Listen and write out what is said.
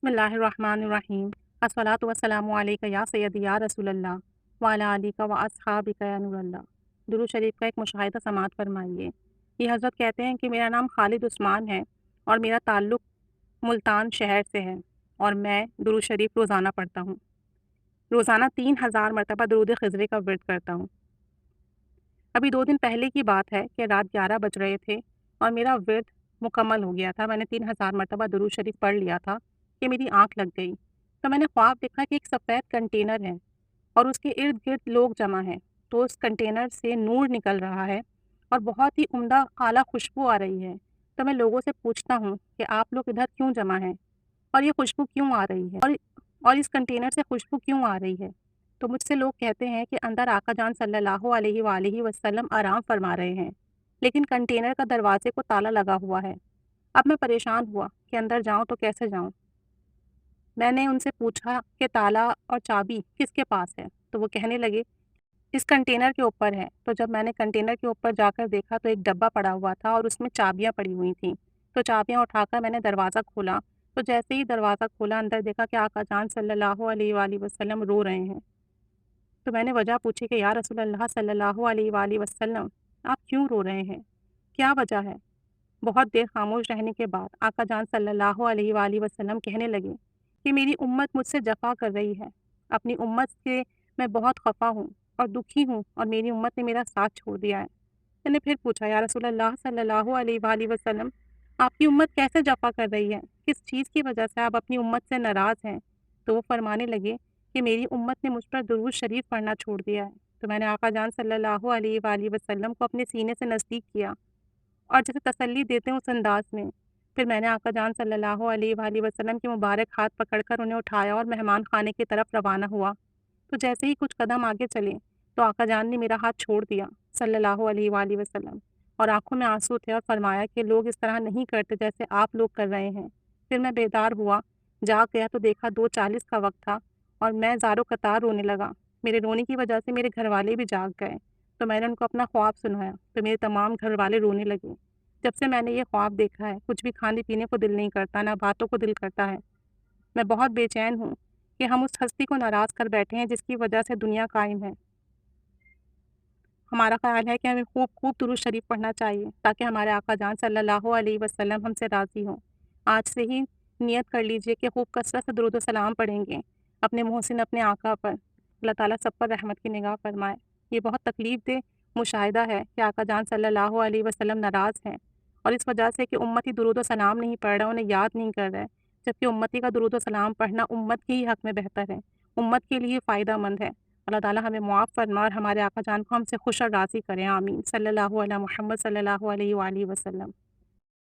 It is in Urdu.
بسم اللہ الرحمن الرحیم الصلاۃ والسلام علیک یا سیدی یا رسول اللہ وعلی آلک و اصحابک یا نور اللہ۔ درود شریف کا ایک مشاہدہ سماعت فرمائیے۔ یہ حضرت کہتے ہیں کہ میرا نام خالد عثمان ہے اور میرا تعلق ملتان شہر سے ہے اور میں درود شریف روزانہ پڑھتا ہوں۔ روزانہ 3000 مرتبہ درود خضرے کا ورد کرتا ہوں۔ ابھی 2 دن پہلے کی بات ہے کہ رات 11 بج رہے تھے اور میرا ورد مکمل ہو گیا تھا۔ میں نے 3000 مرتبہ درود شریف پڑھ لیا تھا کہ میری آنکھ لگ گئی، تو میں نے خواب دیکھا کہ ایک سفید کنٹینر ہے اور اس کے ارد گرد لوگ جمع ہیں، تو اس کنٹینر سے نور نکل رہا ہے اور بہت ہی عمدہ اعلیٰ خوشبو آ رہی ہے۔ تو میں لوگوں سے پوچھتا ہوں کہ آپ لوگ ادھر کیوں جمع ہیں اور یہ خوشبو کیوں آ رہی ہے اور اس کنٹینر سے خوشبو کیوں آ رہی ہے؟ تو مجھ سے لوگ کہتے ہیں کہ اندر آقا جان صلی اللہ علیہ وآلہ وسلم آرام فرما رہے ہیں، لیکن کنٹینر کا دروازے کو تالا لگا ہوا ہے۔ اب میں پریشان ہوا کہ اندر جاؤں تو کیسے جاؤں۔ میں نے ان سے پوچھا کہ تالا اور چابی کس کے پاس ہے؟ تو وہ کہنے لگے اس کنٹینر کے اوپر ہے۔ تو جب میں نے کنٹینر کے اوپر جا کر دیکھا تو ایک ڈبہ پڑا ہوا تھا اور اس میں چابیاں پڑی ہوئی تھیں۔ تو چابیاں اٹھا کر میں نے دروازہ کھولا، تو جیسے ہی دروازہ کھولا اندر دیکھا کہ آقا جان صلی اللہ علیہ وآلہ وسلم رو رہے ہیں۔ تو میں نے وجہ پوچھی کہ یا رسول اللہ صلی اللہ علیہ وآلہ وسلم آپ کیوں رو رہے ہیں؟ کیا وجہ ہے؟ بہت دیر خاموش رہنے کے بعد آقا جان صلی اللہ علیہ وآلہ وسلم کہنے لگے کہ میری امت مجھ سے جفا کر رہی ہے، اپنی امت سے میں بہت خفا ہوں اور دکھی ہوں اور میری امت نے میرا ساتھ چھوڑ دیا ہے۔ میں نے پھر پوچھا یا رسول اللہ صلی اللہ علیہ وآلہ وسلم آپ کی امت کیسے جفا کر رہی ہے؟ کس چیز کی وجہ سے آپ اپنی امت سے ناراض ہیں؟ تو وہ فرمانے لگے کہ میری امت نے مجھ پر درود شریف پڑھنا چھوڑ دیا ہے۔ تو میں نے آقا جان صلی اللہ علیہ وآلہ وسلم کو اپنے سینے سے نزدیک کیا اور جیسے تسلی دیتے ہیں اس انداز میں، پھر میں نے آقا جان صلی اللہ علیہ وآلہ وسلم کے مبارک ہاتھ پکڑ کر انہیں اٹھایا اور مہمان خانے کی طرف روانہ ہوا۔ تو جیسے ہی کچھ قدم آگے چلے تو آقا جان نے میرا ہاتھ چھوڑ دیا صلی اللہ علیہ وآلہ وسلم، اور آنکھوں میں آنسو تھے اور فرمایا کہ لوگ اس طرح نہیں کرتے جیسے آپ لوگ کر رہے ہیں۔ پھر میں بیدار ہوا، جاگ گیا تو دیکھا 2:40 کا وقت تھا اور میں زارو قطار رونے لگا۔ میرے رونے کی وجہ سے میرے گھر والے بھی جاگ گئے، تو میں نے ان کو اپنا خواب سنایا تو میرے تمام گھر والے رونے لگے۔ جب سے میں نے یہ خواب دیکھا ہے کچھ بھی کھانے پینے کو دل نہیں کرتا، نہ باتوں کو دل کرتا ہے۔ میں بہت بے چین ہوں کہ ہم اس ہستی کو ناراض کر بیٹھے ہیں جس کی وجہ سے دنیا قائم ہے۔ ہمارا خیال ہے کہ ہمیں خوب خوب درود شریف پڑھنا چاہیے تاکہ ہمارے آقا جان صلی اللہ علیہ وسلم ہم سے راضی ہوں۔ آج سے ہی نیت کر لیجئے کہ خوب کثرت سے درود و سلام پڑھیں گے اپنے محسن اپنے آقا پر۔ اللہ تعالیٰ سب پر رحمت کی نگاہ فرمائے۔ یہ بہت تکلیف دہ مشاہدہ ہے کہ آقا جان صلی اللہ علیہ وسلم ناراض ہیں، اور اس وجہ سے کہ امتی درود و سلام نہیں پڑھ رہا، انہیں یاد نہیں کر رہے، جبکہ امتی کا درود و سلام پڑھنا امت کے ہی حق میں بہتر ہے، امت کے لیے فائدہ مند ہے۔ اللہ تعالیٰ ہمیں معاف فرما اور ہمارے آقا جان کو ہم سے خوش اور راضی کریں، آمین۔ صلی اللہ علیہ محمد صلی اللہ علیہ وآلہ وسلم۔